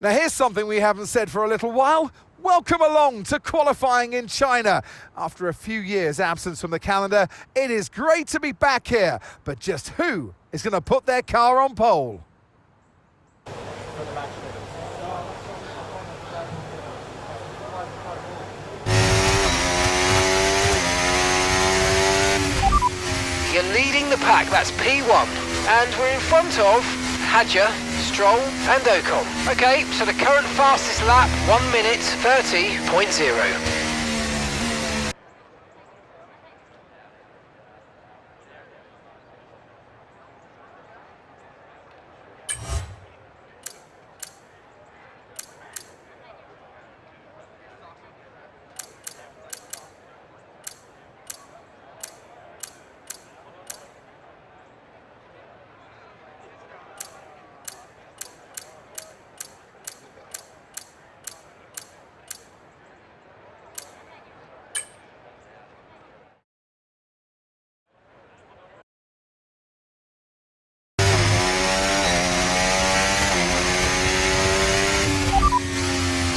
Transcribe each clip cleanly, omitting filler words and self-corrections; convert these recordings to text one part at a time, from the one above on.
Now here's something we haven't said for a little while. Welcome along to qualifying in China. After a few years' absence from the calendar, it is great to be back here. But just who is going to put their car on pole? You're leading the pack, that's P1. And we're in front of Hadja, Stroll and Ocon. Okay, so the current fastest lap, 1 minute 30.0.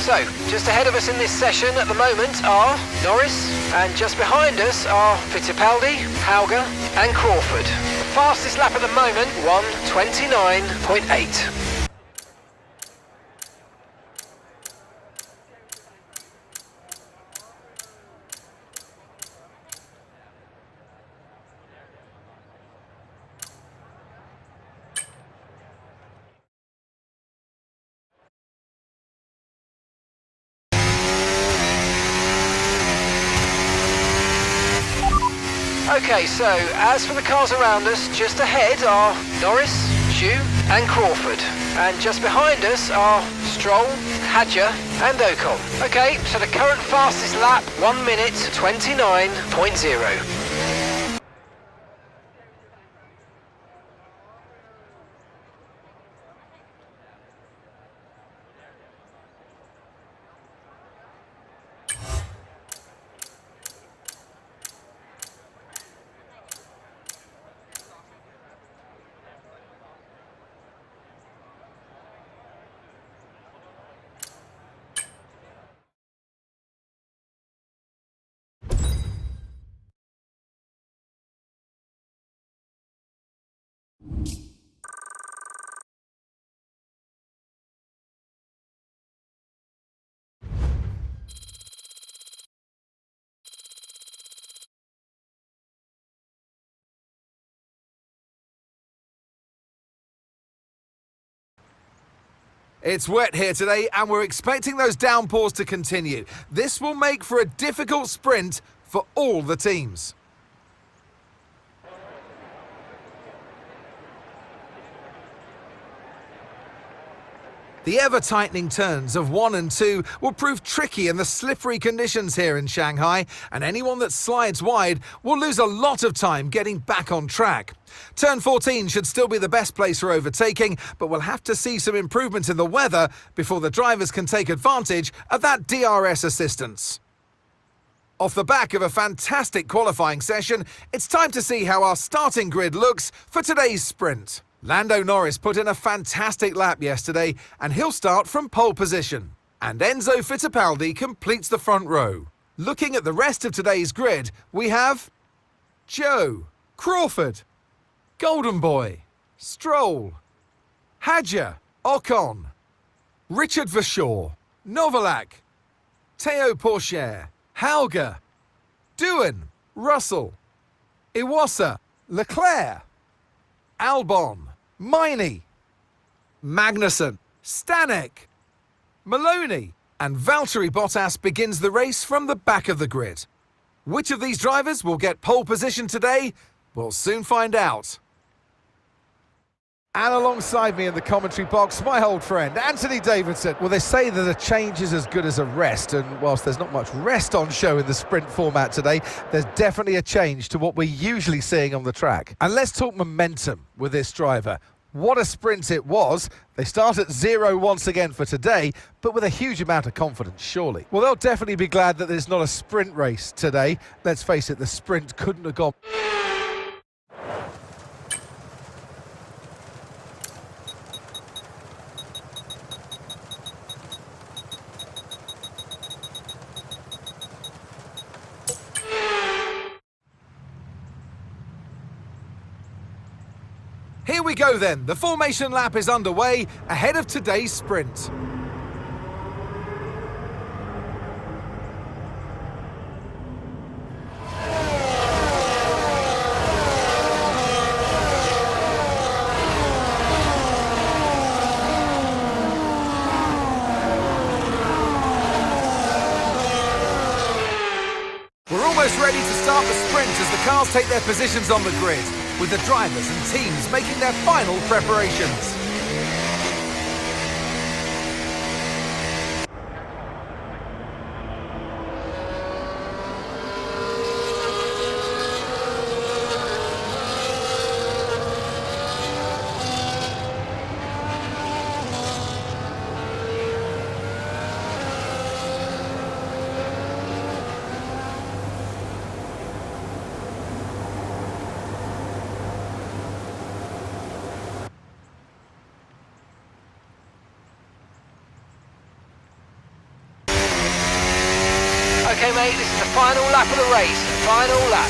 So, just ahead of us in this session at the moment are Norris, and just behind us are Fittipaldi, Hauger and Crawford. The fastest lap at the moment, 1:29.8. Okay, so as for the cars around us, just ahead are Norris, Xu and Crawford. And just behind us are Stroll, Hadja and Ocon. Okay, so the current fastest lap, 1 minute 29.0. It's wet here today and we're expecting those downpours to continue. This will make for a difficult sprint for all the teams. The ever-tightening turns of 1 and 2 will prove tricky in the slippery conditions here in Shanghai, and anyone that slides wide will lose a lot of time getting back on track. Turn 14 should still be the best place for overtaking, but we'll have to see some improvement in the weather before the drivers can take advantage of that DRS assistance. Off the back of a fantastic qualifying session, it's time to see how our starting grid looks for today's sprint. Lando Norris put in a fantastic lap yesterday, and he'll start from pole position. And Enzo Fittipaldi completes the front row. Looking at the rest of today's grid, we have Joe, Crawford, Golden Boy, Stroll, Hadja, Ocon, Richard Verschoor, Novalak, Theo Pourchaire, Hauger, Doohan, Russell, Iwasa, Leclerc, Albon, Miney, Magnussen, Stanek, Maloney, and Valtteri Bottas begins the race from the back of the grid. Which of these drivers will get pole position today? We'll soon find out. And alongside me in the commentary box, my old friend, Anthony Davidson. Well, they say that a change is as good as a rest, and whilst there's not much rest on show in the sprint format today, there's definitely a change to what we're usually seeing on the track. And let's talk momentum with this driver. What a sprint it was. They start at 0 once again for today, but with a huge amount of confidence, surely. Well, they'll definitely be glad that there's not a sprint race today. Let's face it, the sprint couldn't have gone... we go then. The formation lap is underway ahead of today's sprint. We're almost ready to start the sprint as the cars take their positions on the grid, with the drivers and teams making their final preparations. Okay, mate, this is the final lap of the race. Final lap.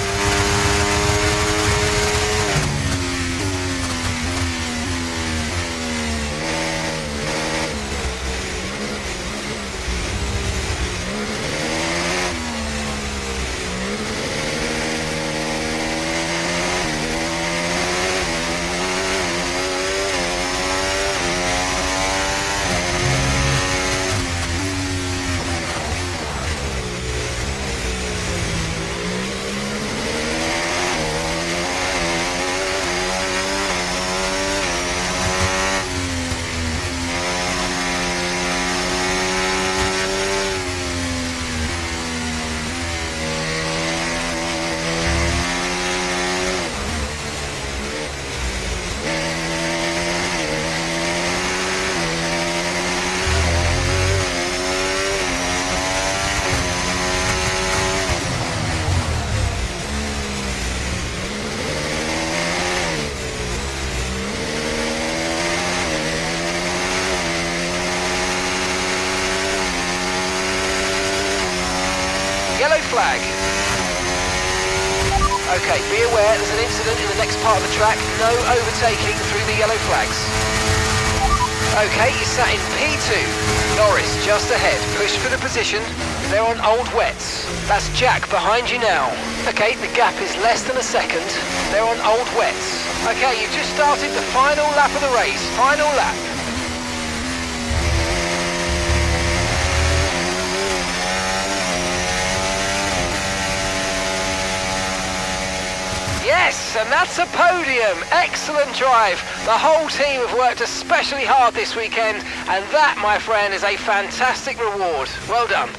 Yellow flag. Okay, be aware there's an incident in the next part of the track. No overtaking through the yellow flags. Okay, you sat in P2. Norris just ahead. Push for the position. They're on old wets. That's Jack behind you now. Okay, the gap is less than a second. They're on old wets. Okay, you've just started the final lap of the race. Final lap. Yes, and that's a podium. Excellent drive. The whole team have worked especially hard this weekend, and that, my friend, is a fantastic reward. Well done.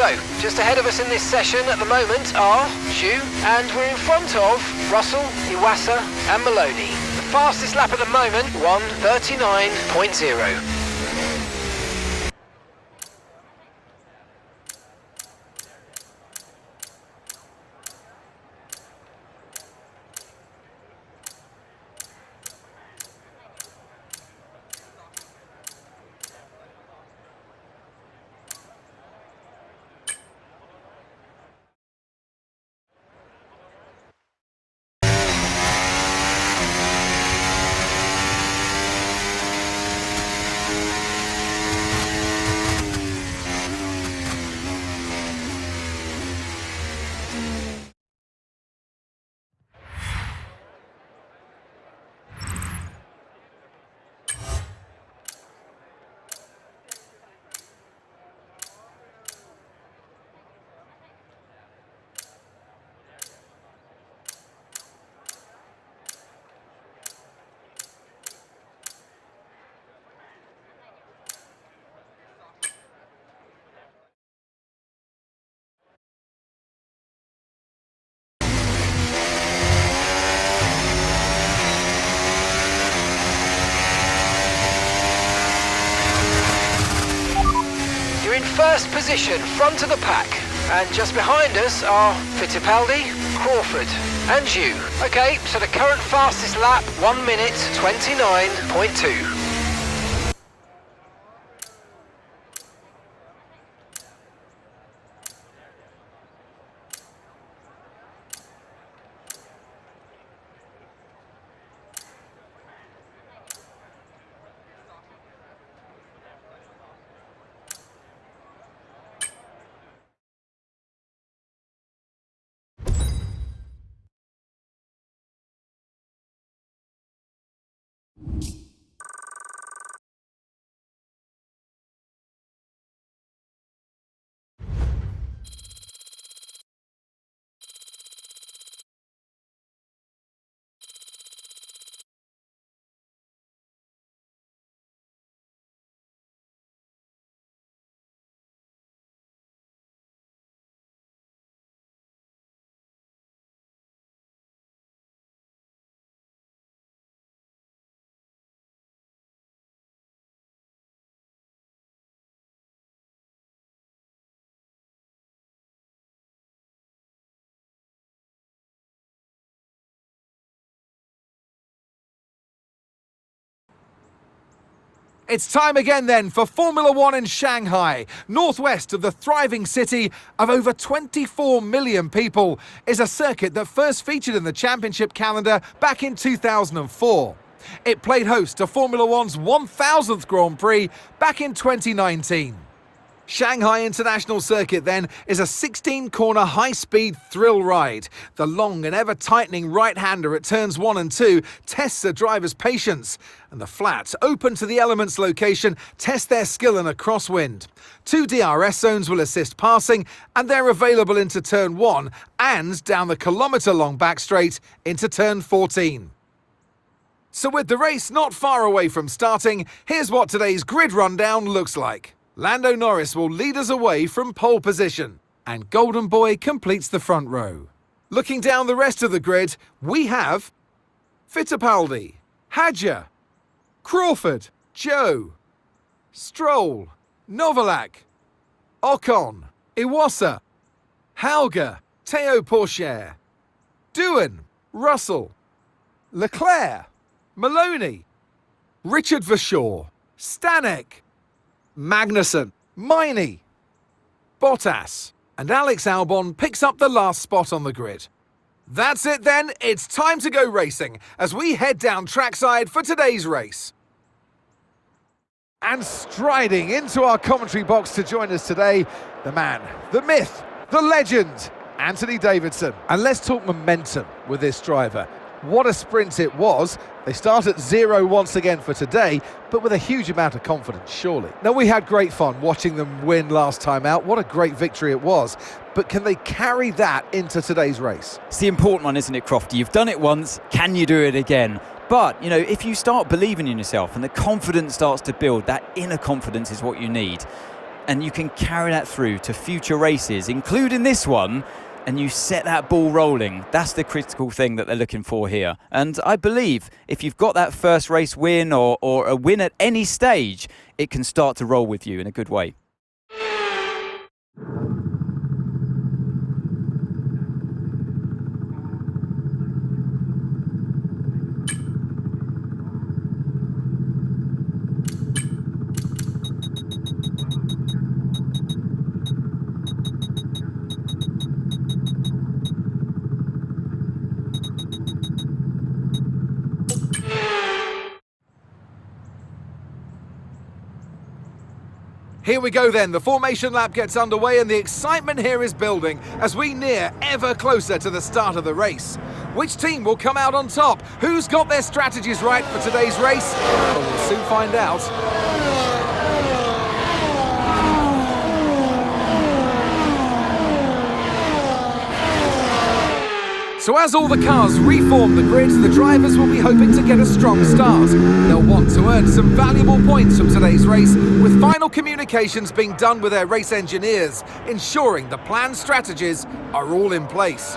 So, just ahead of us in this session at the moment are Xu, and we're in front of Russell, Iwasa and Maloney. The fastest lap at the moment, 1:39.0. First position, front of the pack, and just behind us are Fittipaldi, Crawford and Xu. Okay, so the current fastest lap, 1:29.2. It's time again then for Formula One in Shanghai. Northwest of the thriving city of over 24 million people is a circuit that first featured in the championship calendar back in 2004. It played host to Formula One's 1000th Grand Prix back in 2019. Shanghai International Circuit then is a 16-corner high-speed thrill ride. The long and ever-tightening right-hander at turns 1 and 2 tests a driver's patience, and the flat, open to the elements location, test their skill in a crosswind. 2 DRS zones will assist passing, and they're available into turn 1 and down the kilometre-long back straight into turn 14. So with the race not far away from starting, here's what today's grid rundown looks like. Lando Norris will lead us away from pole position, and Golden Boy completes the front row. Looking down the rest of the grid, we have Fittipaldi, Hadjar, Crawford, Zhou, Stroll, Novalak, Ocon, Iwasa, Hauger, Théo Pourchaire, Doohan, Russell, Leclerc, Maloney, Richard Verschoor, Stanek, Magnussen, Miney, Bottas, and Alex Albon picks up the last spot on the grid. That's it then, it's time to go racing as we head down trackside for today's race. And striding into our commentary box to join us today, the man, the myth, the legend, Anthony Davidson. And let's talk momentum with this driver. What a sprint it was. They start at 0 once again for today, but with a huge amount of confidence, surely. Now, we had great fun watching them win last time out. What a great victory it was. But can they carry that into today's race? It's the important one, isn't it, Crofty? You've done it once, can you do it again? But, you know, if you start believing in yourself and the confidence starts to build, that inner confidence is what you need. and you can carry that through to future races, including this one, and you set that ball rolling. That's the critical thing that they're looking for here. And I believe if you've got that first race win or a win at any stage, it can start to roll with you in a good way. Here we go then, the formation lap gets underway and the excitement here is building as we near ever closer to the start of the race. Which team will come out on top? Who's got their strategies right for today's race? Well, we'll soon find out. So as all the cars reform the grid, the drivers will be hoping to get a strong start. They'll want to earn some valuable points from today's race, with final communications being done with their race engineers, ensuring the planned strategies are all in place.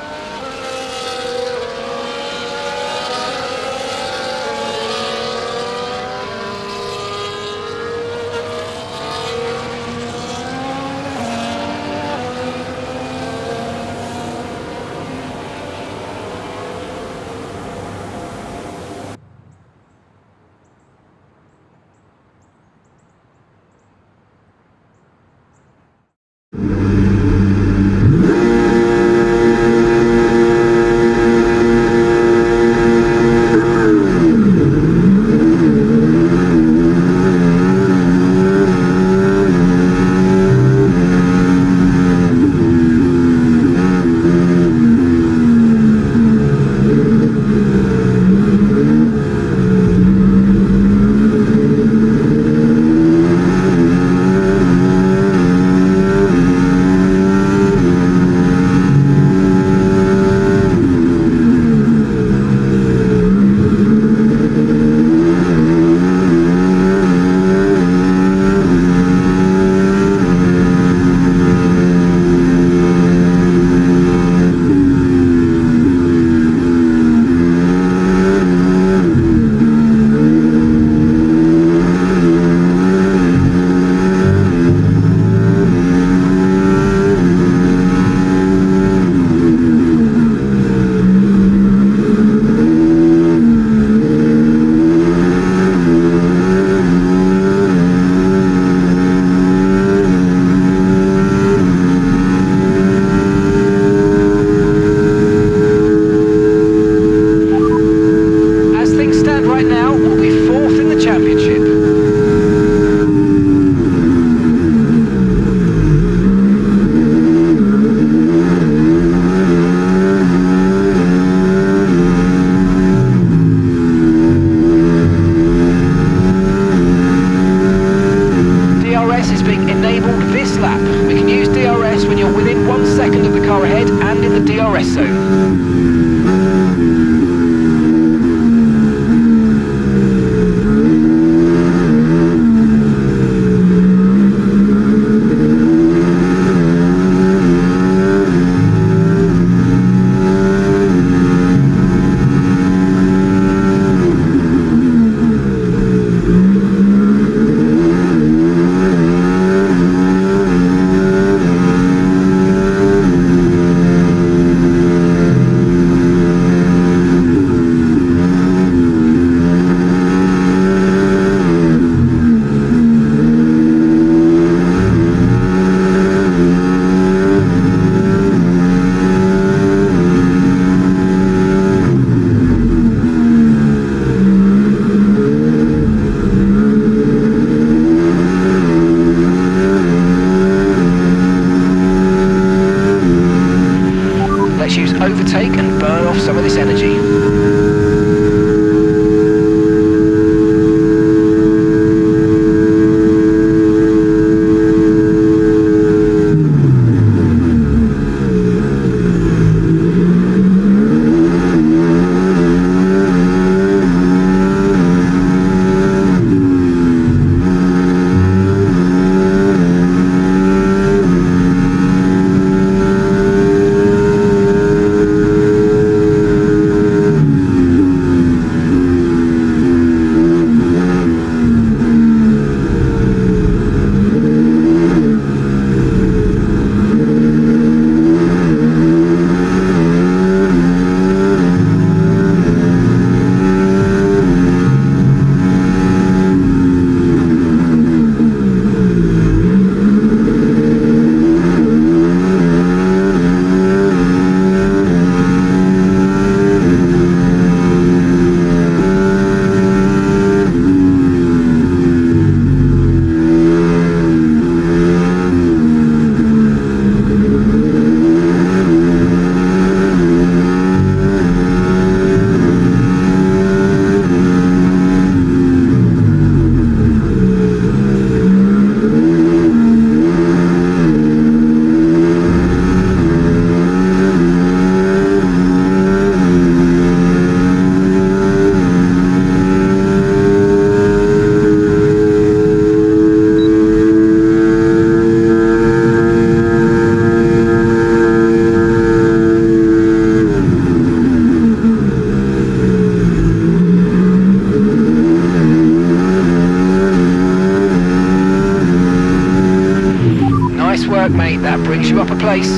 work, mate. That brings you up a place.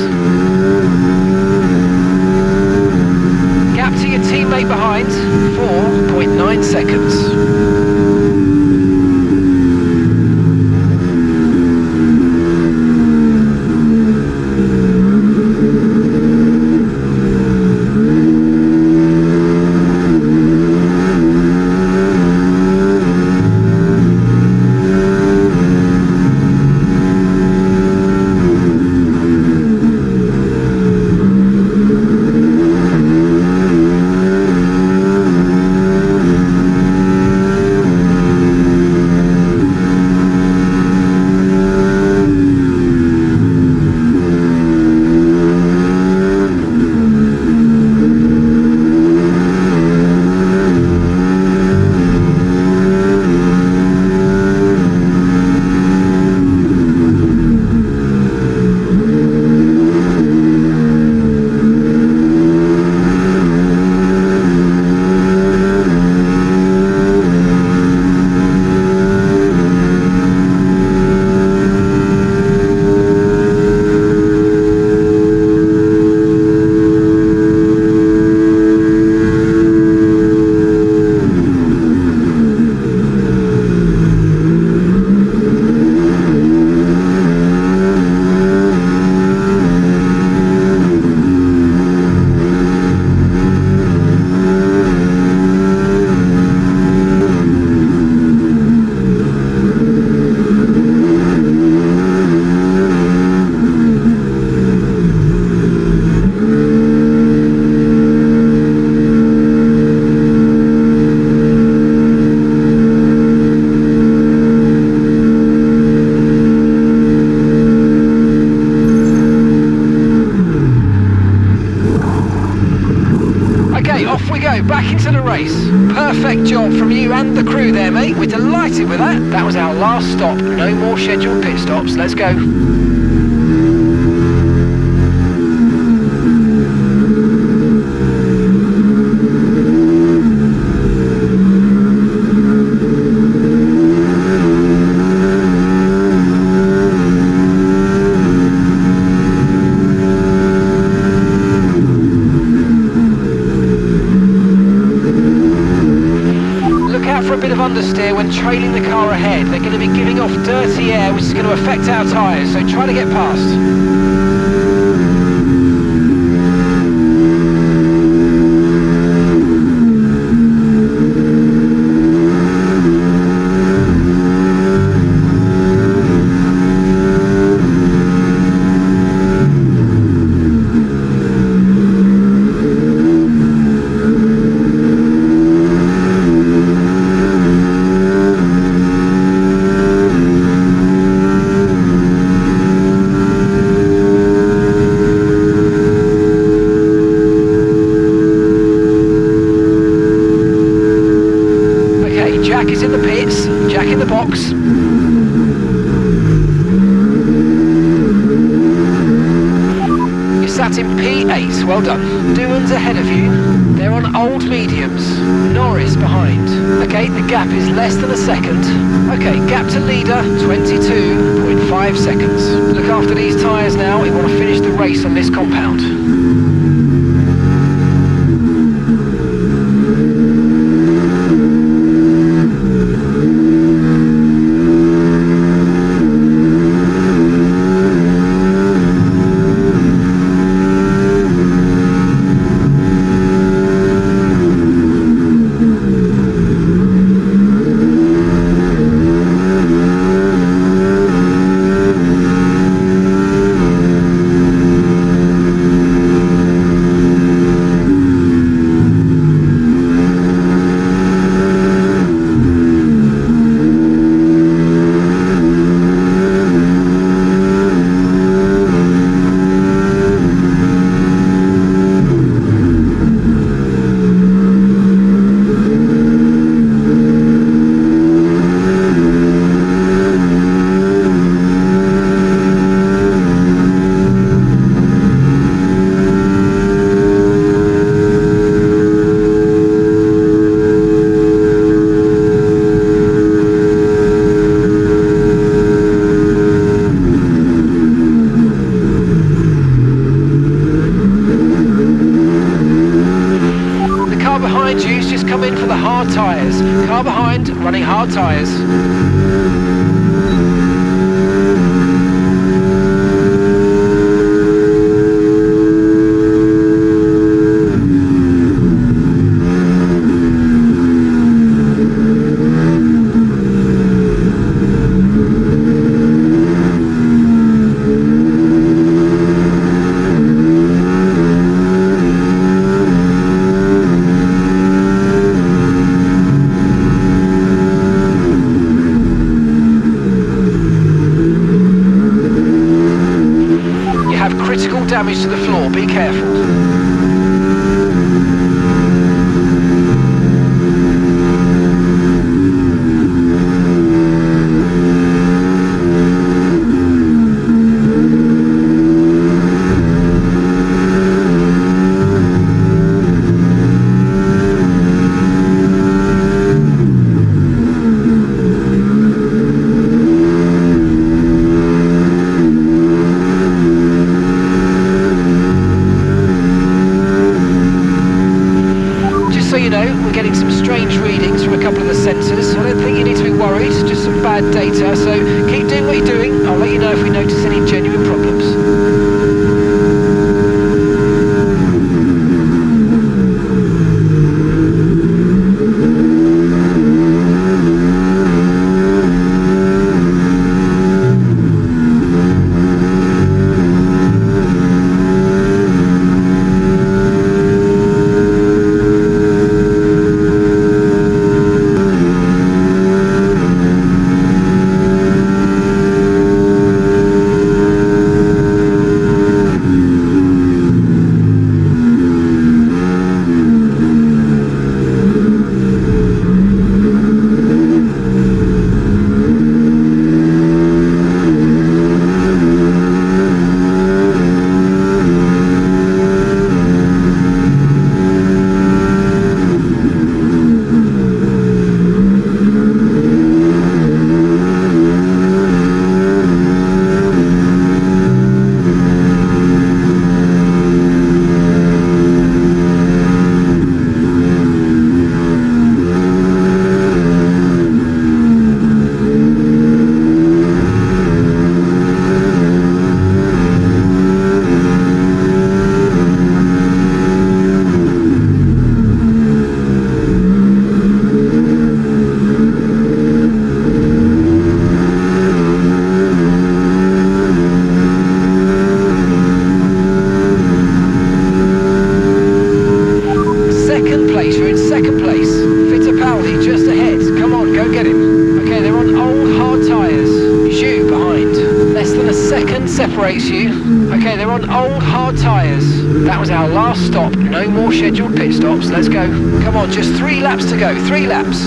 Gap to your teammate behind, 4.9 seconds. Back into the race. Perfect job from you and the crew there, mate. We're delighted with that. That was our last stop. No more scheduled pit stops. Let's go. Understeer when trailing the car ahead. They're going to be giving off dirty air which is going to affect our tyres, so try to get past. Jack is in the pits, Jack in the box. You're sat in P8, well done. Doohan's ahead of you. They're on old mediums. Norris behind. Okay, the gap is less than a second. Okay, gap to leader, 22.5 seconds. Look after these tyres now, we want to finish the race on this compound. Damage to the floor, be careful. Sensors. I don't think you need to be worried, just some bad data, so keep doing what you're doing. I'll let you know if we notice any genuine problems. Separates you. Okay, they're on old hard tyres. That was our last stop. No more scheduled pit stops. Let's go. Come on, just 3 laps to go. 3 laps.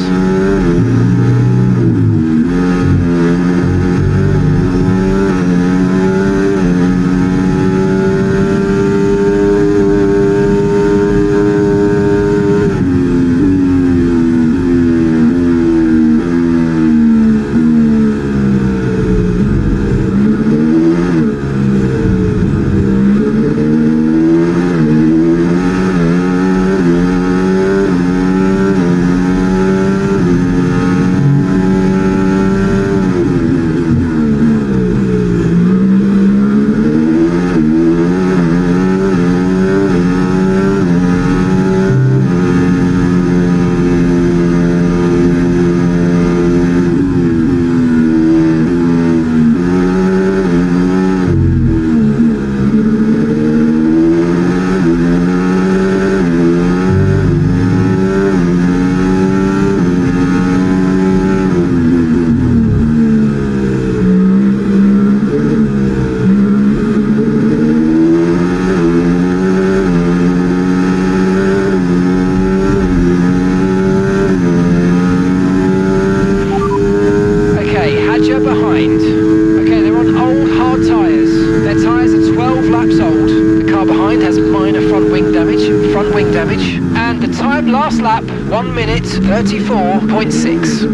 And the time last lap, 1 minute 34.6.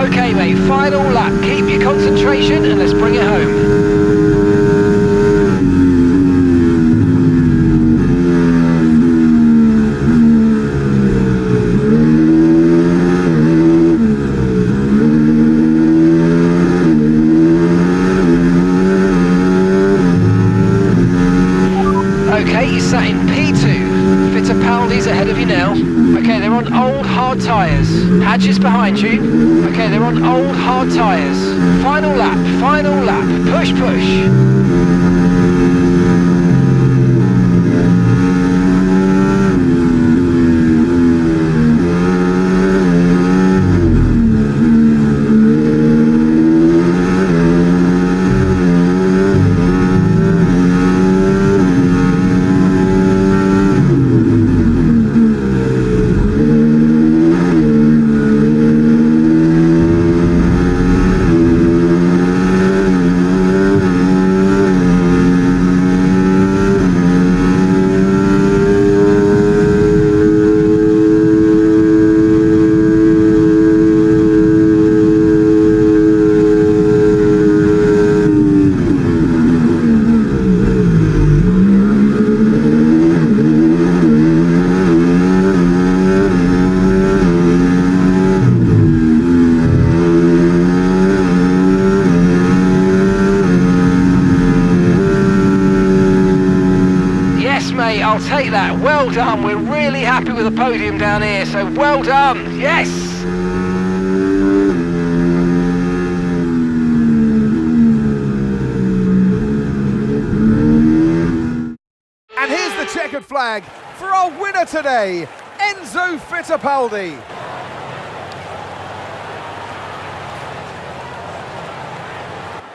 Okay mate, final lap. Keep your concentration and let's bring it home. Okay, you sat in P2. Fittipaldi's ahead of you now. Okay, they're on old hard tyres. Hadger's behind you. Okay, they're on old hard tyres. Final lap, final lap. Push, push. I'll take that. Well done. We're really happy with the podium down here, so well done. Yes! And here's the checkered flag for our winner today, Enzo Fittipaldi.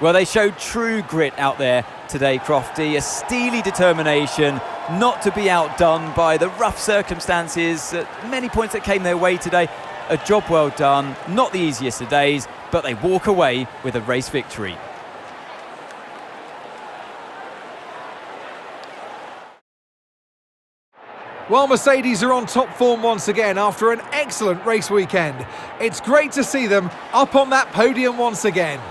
Well, they showed true grit out there today, Crofty. A steely determination not to be outdone by the rough circumstances. Many points that came their way today. A job well done. Not the easiest of days, but they walk away with a race victory. Well, Mercedes are on top form once again after an excellent race weekend. It's great to see them up on that podium once again.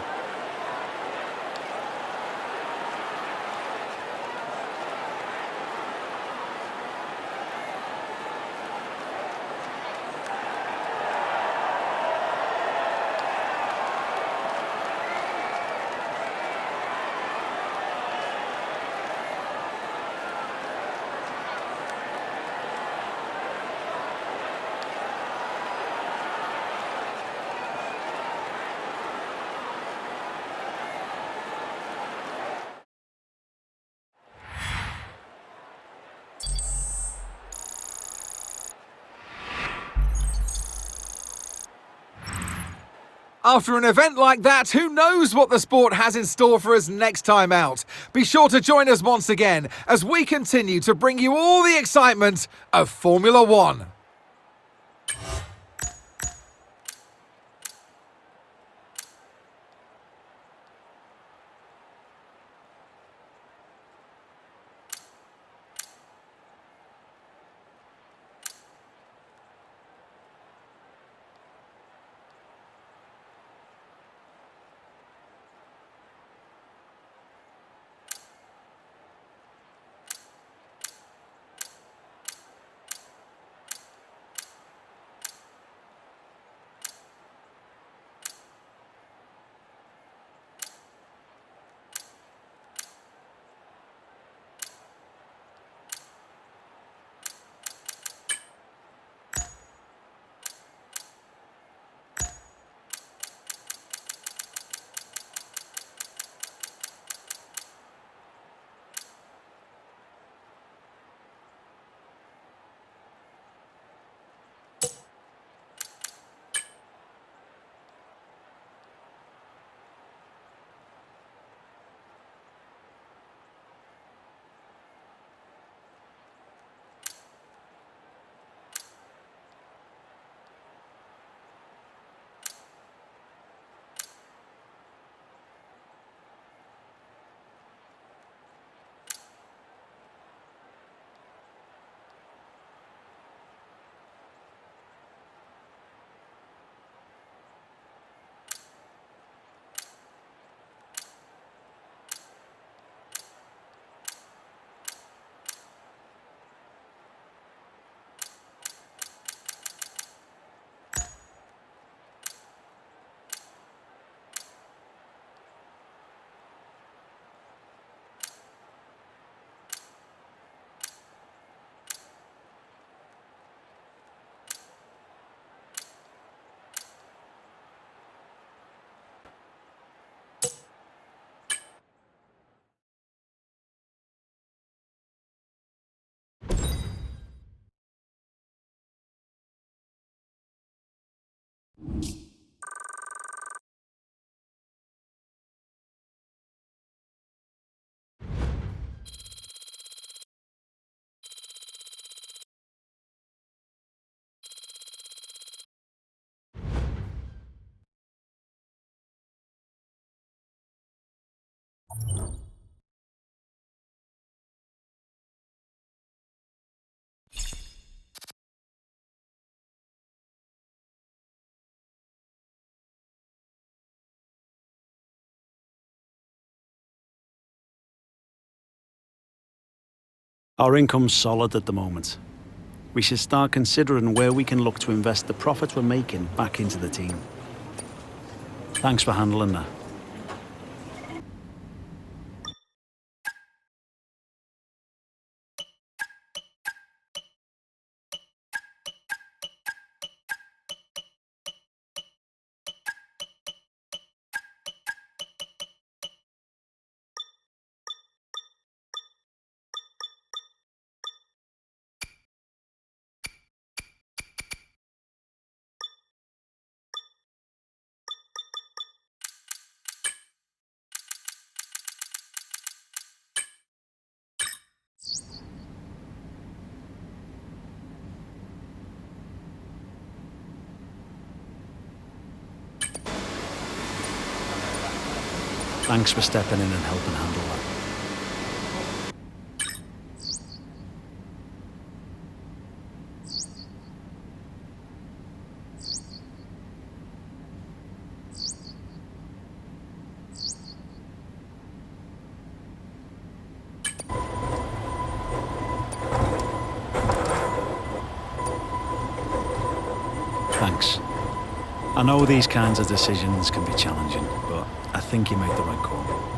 After an event like that, who knows what the sport has in store for us next time out? Be sure to join us once again as we continue to bring you all the excitement of Formula One. Our income's solid at the moment. We should start considering where we can look to invest the profits we're making back into the team. Thanks for handling that. Thanks for stepping in and helping handle that. Thanks. I know these kinds of decisions can be challenging, but I think you made the right call.